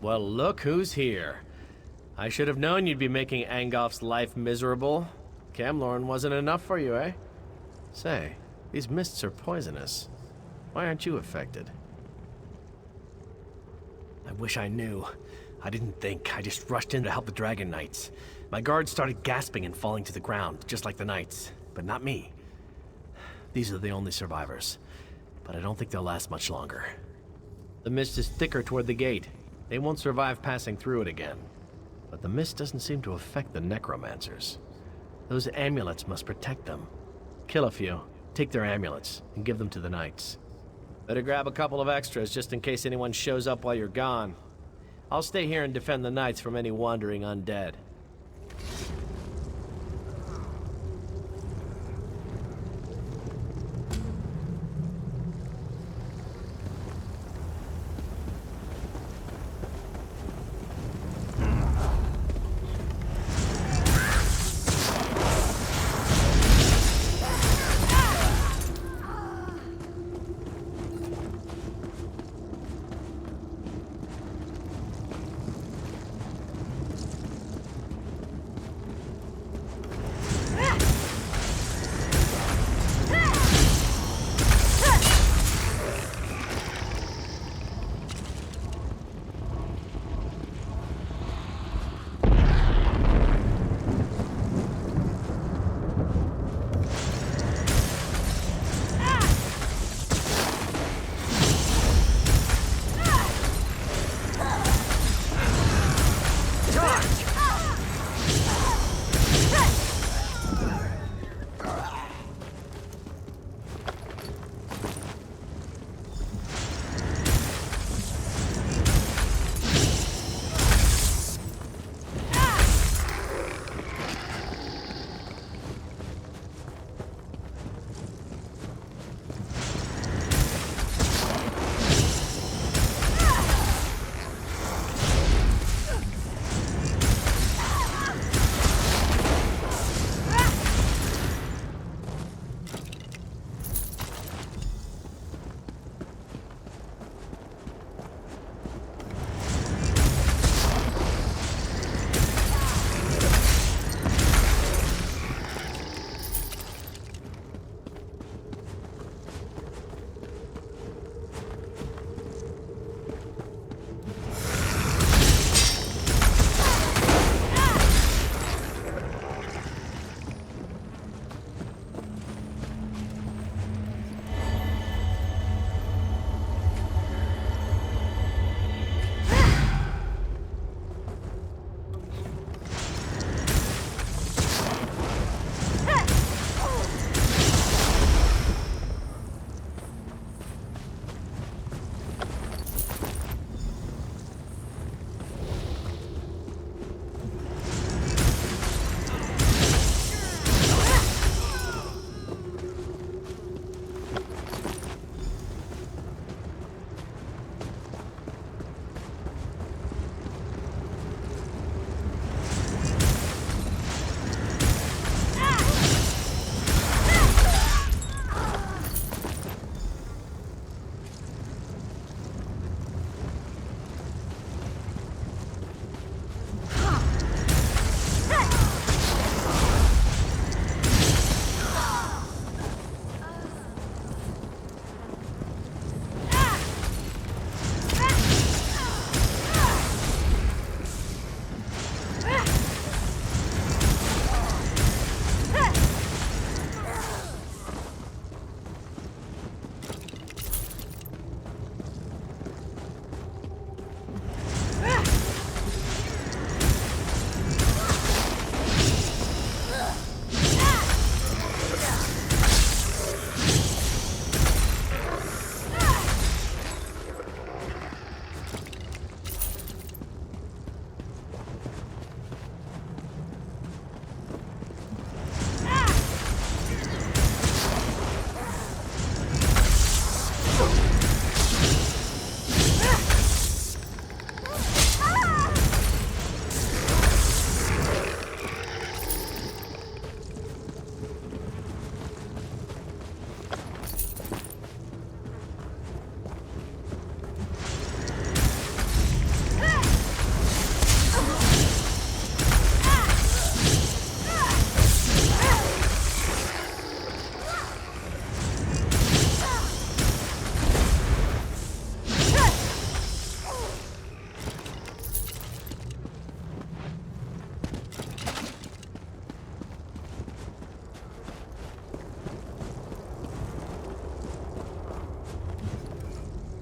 Well, look who's here. I should have known you'd be making Angolf's life miserable. Camlorn wasn't enough for you, eh? Say, these mists are poisonous. Why aren't you affected? I wish I knew. I didn't think. I just rushed in to help the Dragonknights. My guards started gasping and falling to the ground, just like the knights. But not me. These are the only survivors. But I don't think they'll last much longer. The mist is thicker toward the gate. They won't survive passing through it again. But the mist doesn't seem to affect the Necromancers. Those amulets must protect them. Kill a few, take their amulets, and give them to the knights. Better grab a couple of extras just in case anyone shows up while you're gone. I'll stay here and defend the knights from any wandering undead.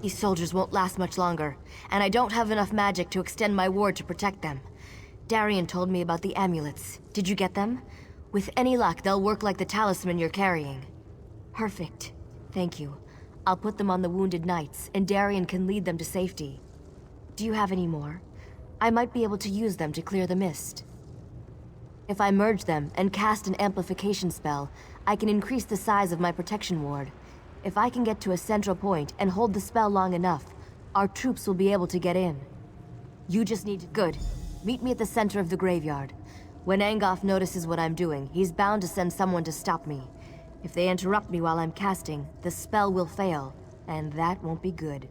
These soldiers won't last much longer, and I don't have enough magic to extend my ward to protect them. Darian told me about the amulets. Did you get them? With any luck, they'll work like the talisman you're carrying. Perfect. Thank you. I'll put them on the wounded knights, and Darian can lead them to safety. Do you have any more? I might be able to use them to clear the mist. If I merge them and cast an amplification spell, I can increase the size of my protection ward. If I can get to a central point and hold the spell long enough, our troops will be able to get in. You just need to... Good. Meet me at the center of the graveyard. When Angoff notices what I'm doing, he's bound to send someone to stop me. If they interrupt me while I'm casting, the spell will fail, and that won't be good.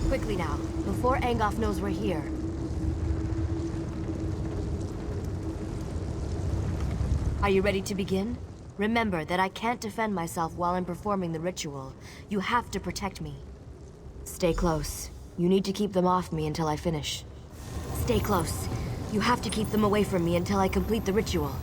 Quickly now, before Angoff knows we're here. Are you ready to begin? Remember that I can't defend myself while I'm performing the ritual. You have to protect me. Stay close. You need to keep them off me until I finish. Stay close. You have to keep them away from me until I complete the ritual.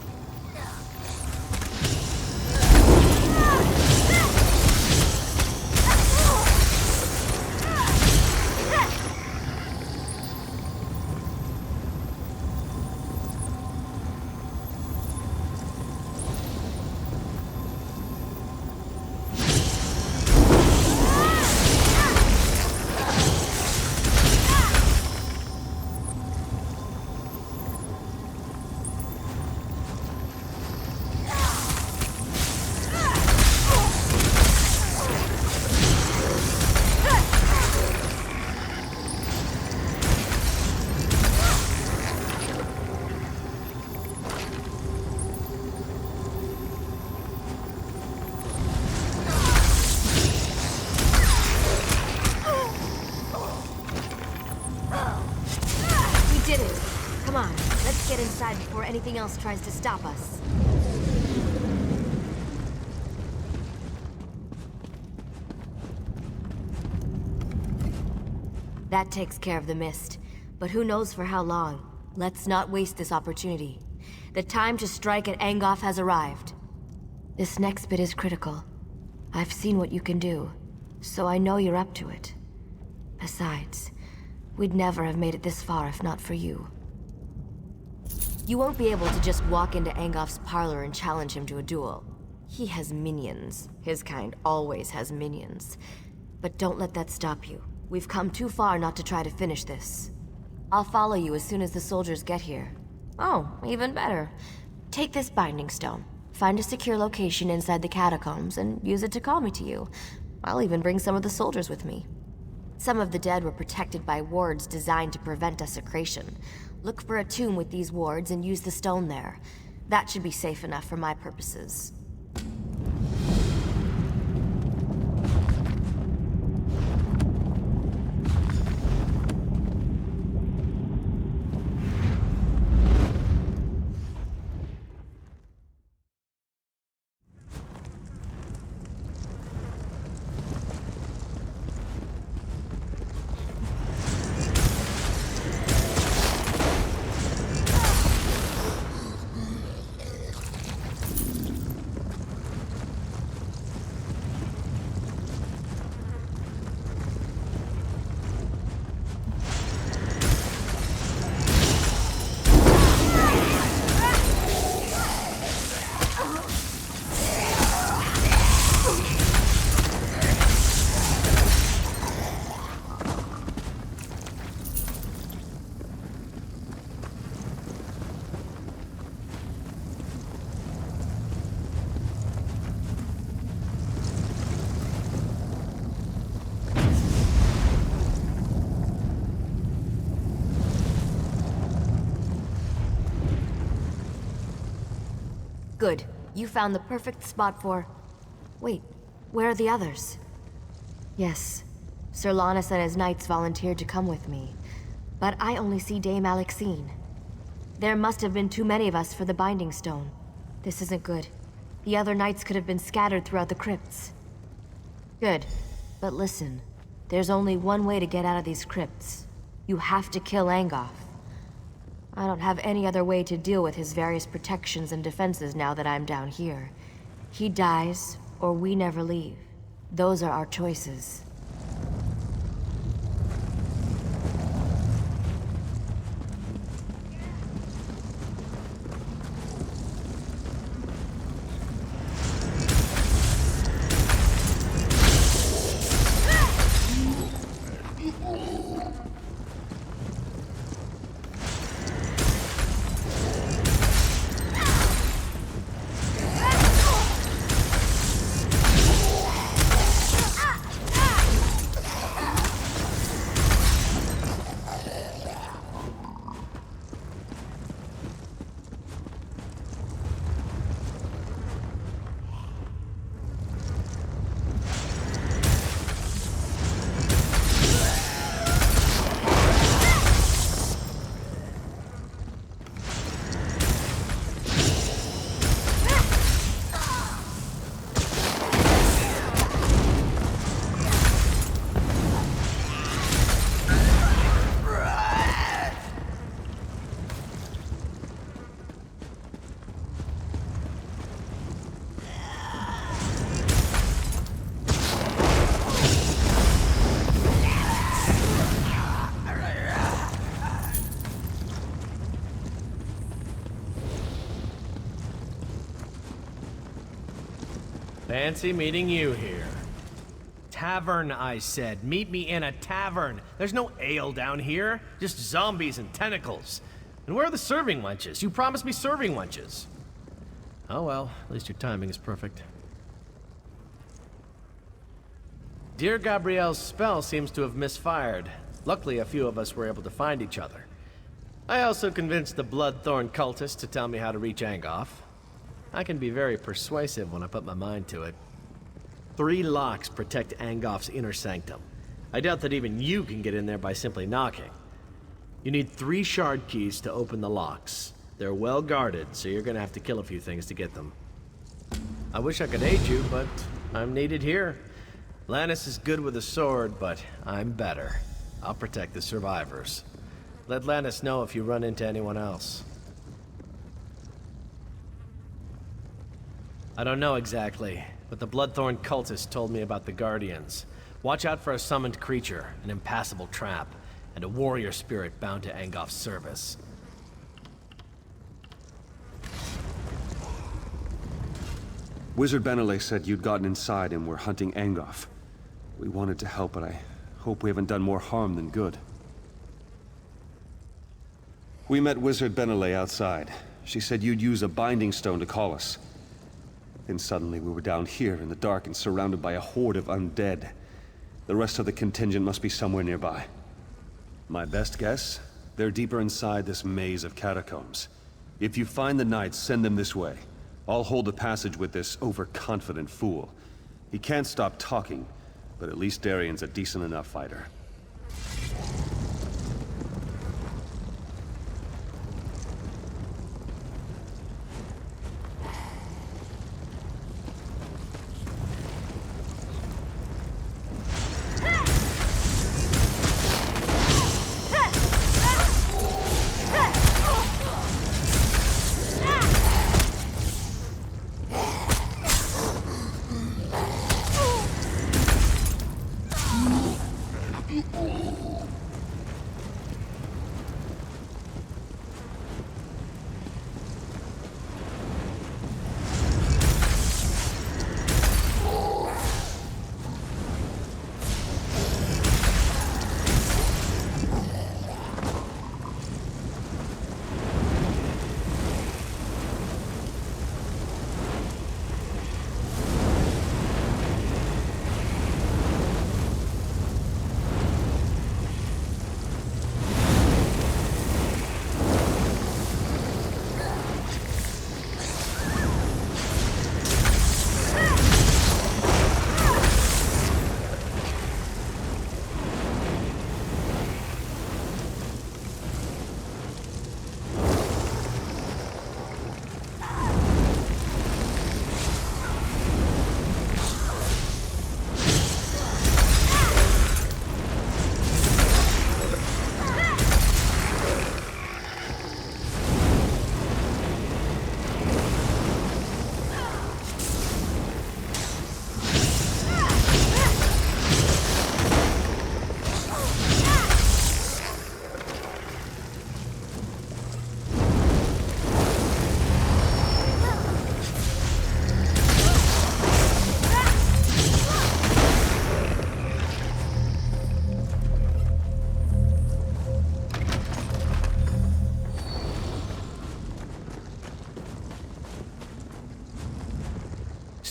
Before anything else tries to stop us. That takes care of the mist, but who knows for how long. Let's not waste this opportunity. The time to strike at Angoff has arrived. This next bit is critical. I've seen what you can do, so I know you're up to it. Besides, we'd never have made it this far if not for you. You won't be able to just walk into Angoff's parlor and challenge him to a duel. He has minions. His kind always has minions. But don't let that stop you. We've come too far not to try to finish this. I'll follow you as soon as the soldiers get here. Oh, even better. Take this binding stone. Find a secure location inside the catacombs and use it to call me to you. I'll even bring some of the soldiers with me. Some of the dead were protected by wards designed to prevent desecration. Look for a tomb with these wards and use the stone there. That should be safe enough for my purposes. Good. You found the perfect spot for... Wait, where are the others? Yes, Sir Lannis and his knights volunteered to come with me, but I only see Dame Alexine. There must have been too many of us for the Binding Stone. This isn't good. The other knights could have been scattered throughout the crypts. Good, but listen. There's only one way to get out of these crypts. You have to kill Angoff. I don't have any other way to deal with his various protections and defenses now that I'm down here. He dies, or we never leave. Those are our choices. Fancy meeting you here. Tavern, I said. Meet me in a tavern. There's no ale down here. Just zombies and tentacles. And where are the serving wenches? You promised me serving wenches. Oh well, at least your timing is perfect. Dear Gabrielle's spell seems to have misfired. Luckily, a few of us were able to find each other. I also convinced the Bloodthorn cultist to tell me how to reach Angoff. I can be very persuasive when I put my mind to it. 3 locks protect Angoff's inner sanctum. I doubt that even you can get in there by simply knocking. You need 3 shard keys to open the locks. They're well guarded, so you're gonna have to kill a few things to get them. I wish I could aid you, but I'm needed here. Lannis is good with a sword, but I'm better. I'll protect the survivors. Let Lannis know if you run into anyone else. I don't know exactly, but the Bloodthorn cultist told me about the Guardians. Watch out for a summoned creature, an impassable trap, and a warrior spirit bound to Angoff's service. Wizard Benelay said you'd gotten inside and were hunting Angoff. We wanted to help, but I hope we haven't done more harm than good. We met Wizard Benelay outside. She said you'd use a binding stone to call us. Then suddenly we were down here in the dark and surrounded by a horde of undead. The rest of the contingent must be somewhere nearby. My best guess? They're deeper inside this maze of catacombs. If you find the knights, send them this way. I'll hold the passage with this overconfident fool. He can't stop talking, but at least Darian's a decent enough fighter.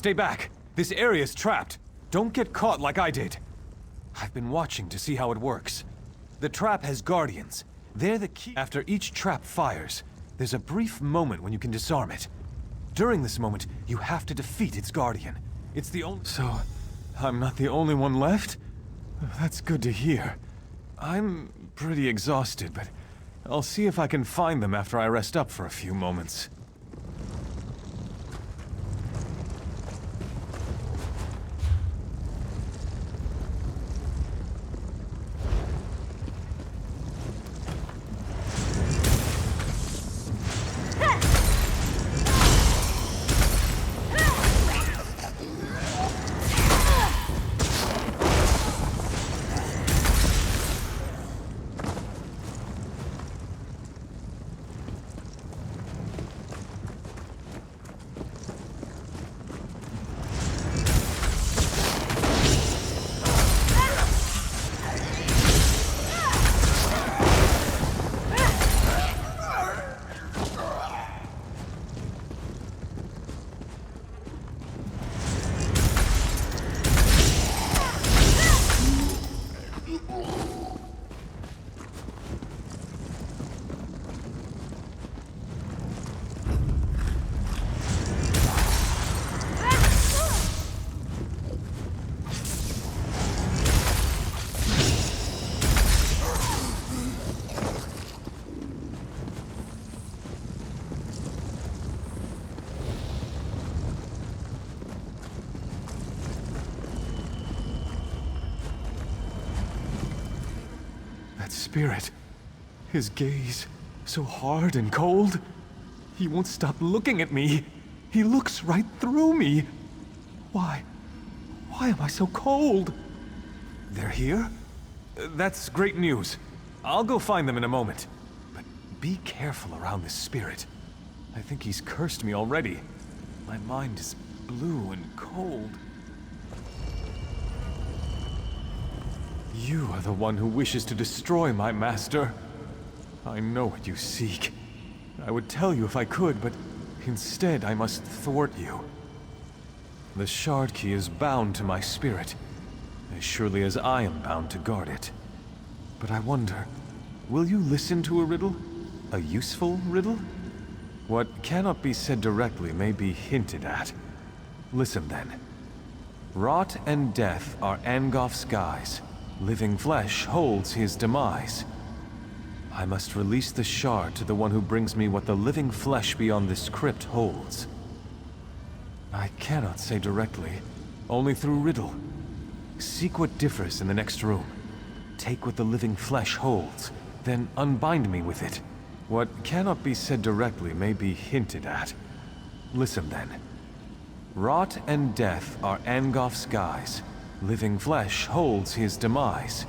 Stay back. This area's trapped. Don't get caught like I did. I've been watching to see how it works. The trap has guardians. They're the key. After each trap fires, there's a brief moment when you can disarm it. During this moment, you have to defeat its guardian. It's the only... So, I'm not the only one left? That's good to hear. I'm pretty exhausted, but I'll see if I can find them after I rest up for a few moments. Spirit. His gaze, so hard and cold. He won't stop looking at me. He looks right through me. Why am I so cold? They're here? That's great news. I'll go find them in a moment. But be careful around this spirit. I think he's cursed me already. My mind is blue and cold. You are the one who wishes to destroy my master. I know what you seek. I would tell you if I could, but instead I must thwart you. The shard key is bound to my spirit, as surely as I am bound to guard it. But I wonder, will you listen to a riddle? A useful riddle? What cannot be said directly may be hinted at. Listen then. Rot and death are Angof's guise. Living flesh holds his demise. I must release the shard to the one who brings me what the living flesh beyond this crypt holds. I cannot say directly, only through riddle. Seek what differs in the next room. Take what the living flesh holds, then unbind me with it. What cannot be said directly may be hinted at. Listen then. Rot and death are Angof's guise. Living flesh holds his demise.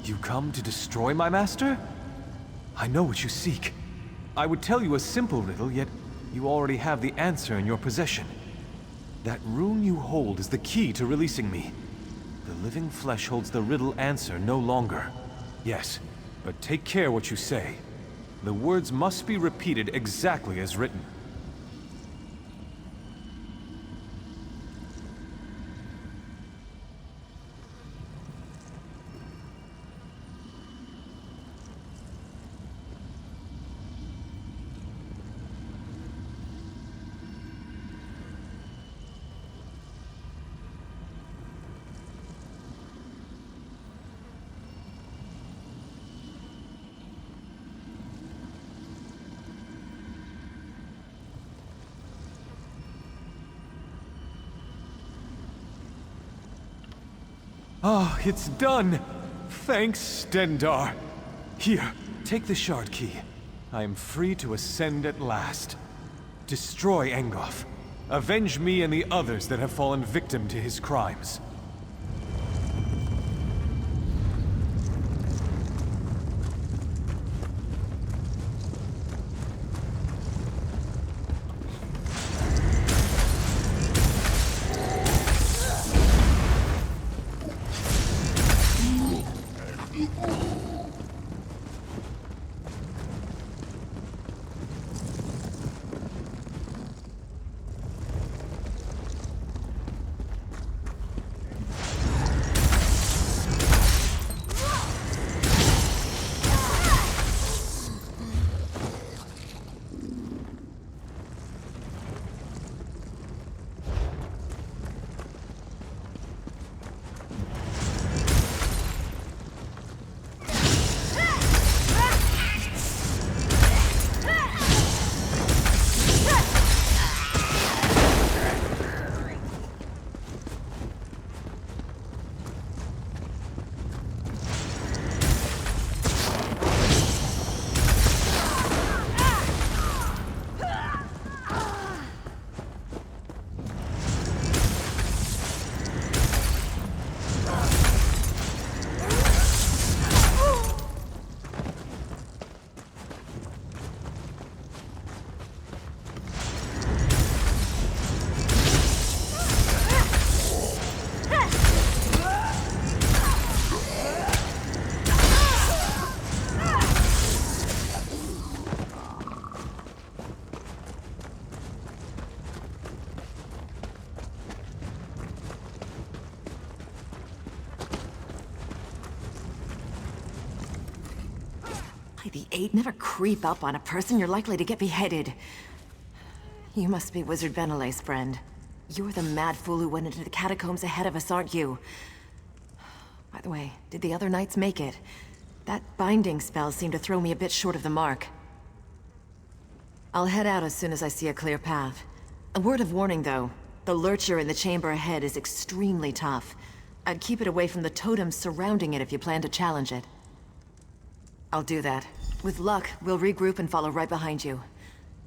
You come to destroy my master? I know what you seek. I would tell you a simple riddle, yet you already have the answer in your possession. That rune you hold is the key to releasing me. The living flesh holds the riddle answer no longer. Yes, but take care what you say. The words must be repeated exactly as written. Ah, it's done! Thanks, Stendar. Here, take the shard key. I am free to ascend at last. Destroy Engoff. Avenge me and the others that have fallen victim to his crimes. The eight never creep up on a person, you're likely to get beheaded. You must be Wizard Benelay's friend. You're the mad fool who went into the catacombs ahead of us, aren't you? By the way, did the other knights make it? That binding spell seemed to throw me a bit short of the mark. I'll head out as soon as I see a clear path. A word of warning, though. The lurcher in the chamber ahead is extremely tough. I'd keep it away from the totems surrounding it if you plan to challenge it. I'll do that. With luck, we'll regroup and follow right behind you.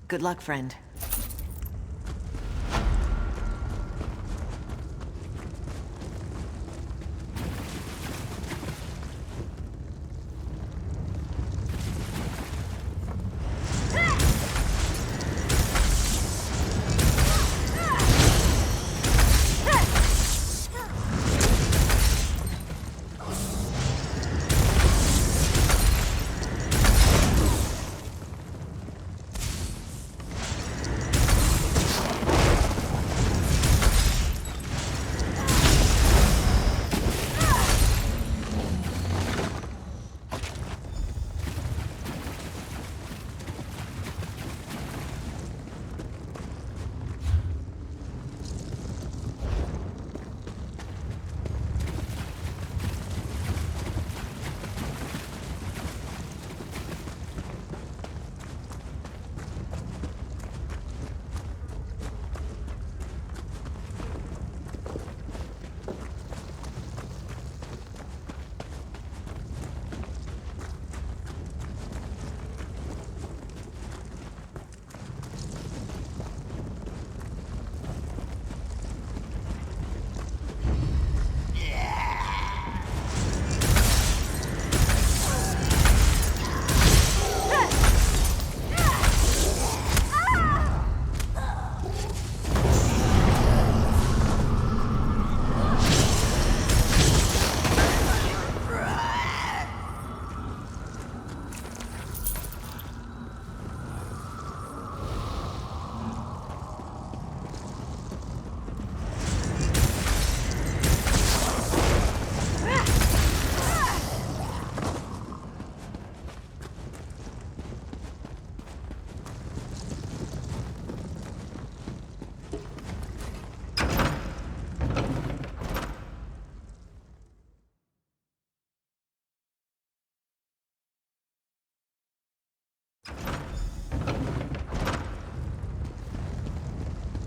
Good luck, friend.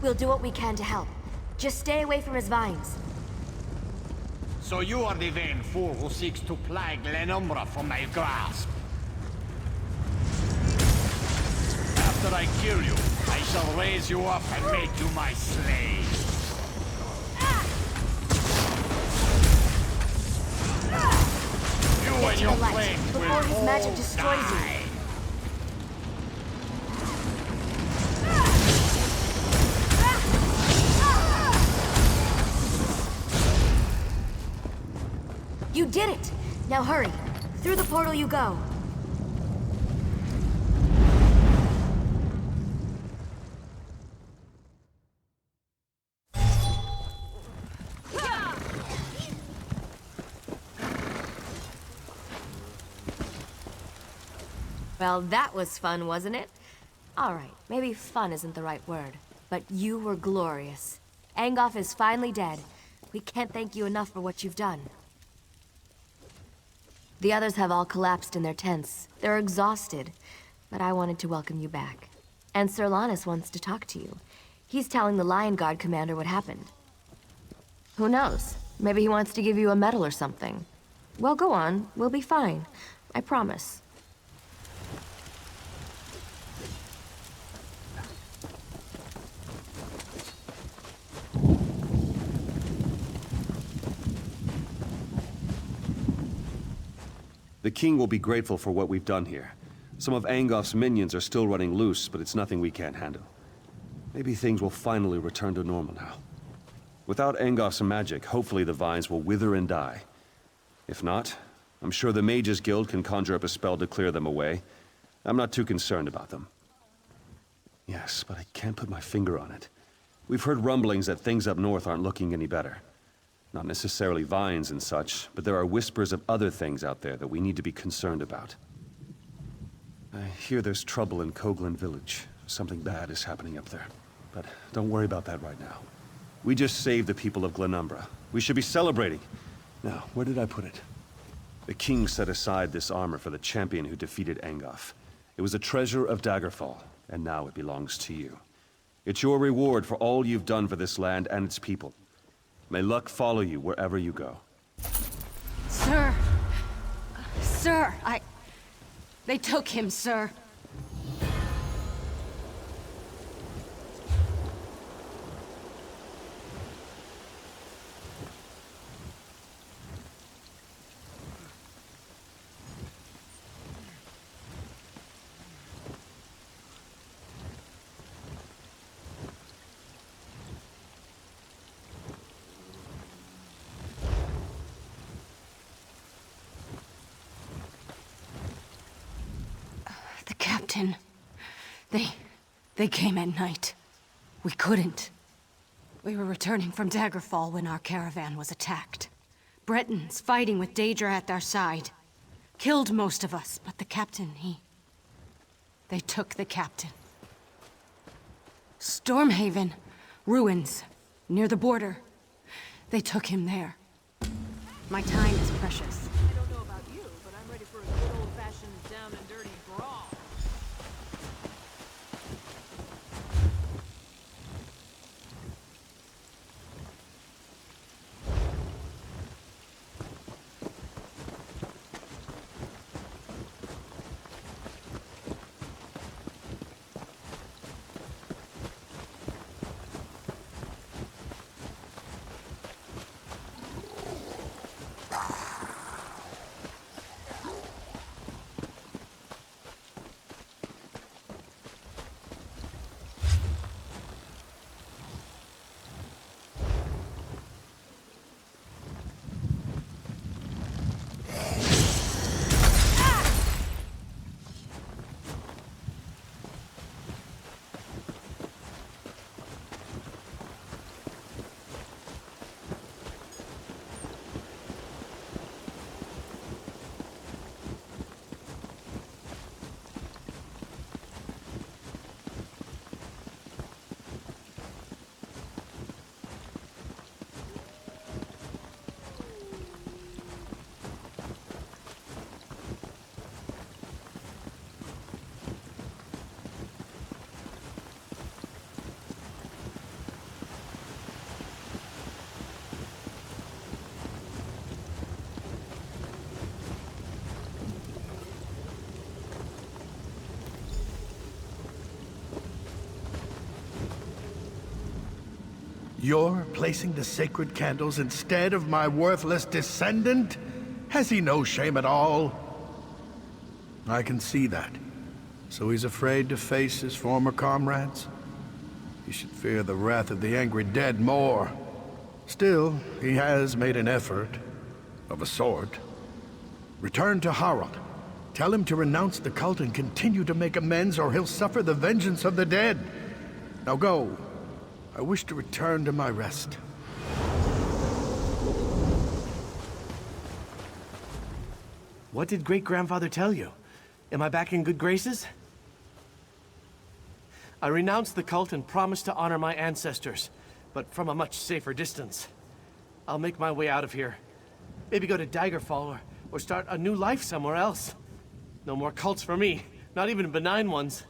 We'll do what we can to help. Just stay away from his vines. So you are the vain fool who seeks to plague Lenumbra from my grasp. After I kill you, I shall raise you up and make you my slave. You and your flames will before his magic all destroys die. You did it! Now hurry. Through the portal you go. Well, that was fun, wasn't it? Alright, maybe fun isn't the right word, but you were glorious. Angoff is finally dead. We can't thank you enough for what you've done. The others have all collapsed in their tents. They're exhausted, but I wanted to welcome you back. And Sir Lannis wants to talk to you. He's telling the Lion Guard commander what happened. Who knows? Maybe he wants to give you a medal or something. Well, go on. We'll be fine. I promise. The king will be grateful for what we've done here. Some of Angoff's minions are still running loose, but it's nothing we can't handle. Maybe things will finally return to normal now. Without Angoff's magic, hopefully the vines will wither and die. If not, I'm sure the Mages Guild can conjure up a spell to clear them away. I'm not too concerned about them. Yes, but I can't put my finger on it. We've heard rumblings that things up north aren't looking any better. Not necessarily vines and such, but there are whispers of other things out there that we need to be concerned about. I hear there's trouble in Koglin Village. Something bad is happening up there. But don't worry about that right now. We just saved the people of Glenumbra. We should be celebrating. Now, where did I put it? The king set aside this armor for the champion who defeated Angoff. It was a treasure of Daggerfall, and now it belongs to you. It's your reward for all you've done for this land and its people. May luck follow you wherever you go. Sir! Sir, They took him, sir. Captain. They came at night. We couldn't. We were returning from Daggerfall when our caravan was attacked. Bretons fighting with Daedra at their side. Killed most of us, but the captain, They took the captain. Stormhaven. Ruins. Near the border. They took him there. My time is precious. I don't know about you, but I'm ready for a good old-fashioned down and dirty brawl. You're placing the sacred candles instead of my worthless descendant? Has he no shame at all? I can see that. So he's afraid to face his former comrades? He should fear the wrath of the angry dead more. Still, he has made an effort, of a sort. Return to Harald. Tell him to renounce the cult and continue to make amends, or he'll suffer the vengeance of the dead. Now go. I wish to return to my rest. What did great-grandfather tell you? Am I back in good graces? I renounced the cult and promised to honor my ancestors, but from a much safer distance. I'll make my way out of here. Maybe go to Daggerfall or start a new life somewhere else. No more cults for me, not even benign ones.